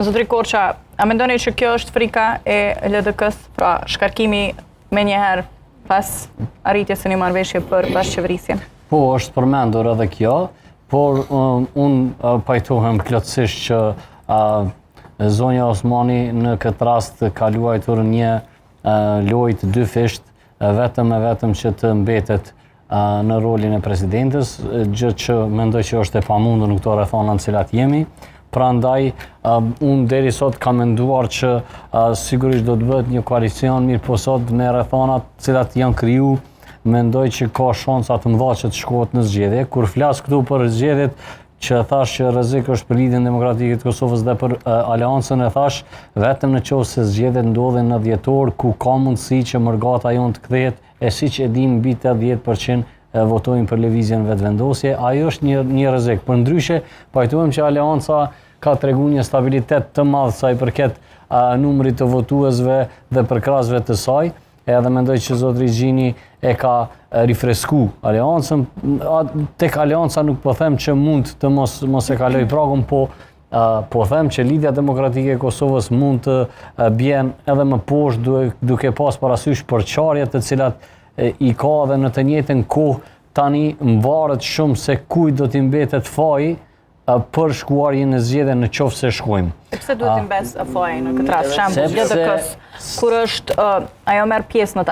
Zotri Korça, a mendoni që kjo është frika e LDK-s, pra shkarkimi me njëherë pas arritjes së një marrëveshje për bashkëqeverisje? Po, është përmendur edhe kjo, por unë pajtohem plotësisht që zonja Osmani në këtë rast ka luajtur një lojë të dy fisht, vetëm që të mbetet në rolin e presidentës, gjë që mendoj që është e pamundur në këto rrethana në cilat jemi. Prandaj, unë deri sot kam menduar që sigurisht do të bëhet një koalicion, mirë po sot me rrethanat cilat janë kriju, mendoj që ka shansa të mëdha që të shkohet në zgjedhje. Kur flas këtu për zgjedhjet, që thash që rrezik është për Lidhjen Demokratike të Kosovës dhe për Aleancën, e thash vetëm në qoftë se zgjedhjet ndodhin në dhjetor, ku ka mundësi që mërgata jonë të kthehet, e siç e dim mbi 80% votojnë për lëvizjen vetëvendosje, ajo është një rrezik. Përndryshe, pajtohem që Aleanca ka treguar një stabilitet të madh sa i përket numrit të votuesve dhe përkrahasve të saj, edhe mendoj që zotri Gjini e ka rifresku Aleancën. Tek Aleanca nuk po them që mund të mos e kaloj pragun, po them që Lidhja Demokratike e Kosovës mund të bjen edhe më poshtë duke pas parasysh përçarjet të cilat i ka dhe në të njëjtën kohë tani mvaret shumë se kujt do t'i mbetet faji për shkuarjen në zgjedhje në qoftë se shkojmë. Pse duhet t'i mbes faji në këtë rast? Shembull, LDK-s, kur është ajo merr pjesë në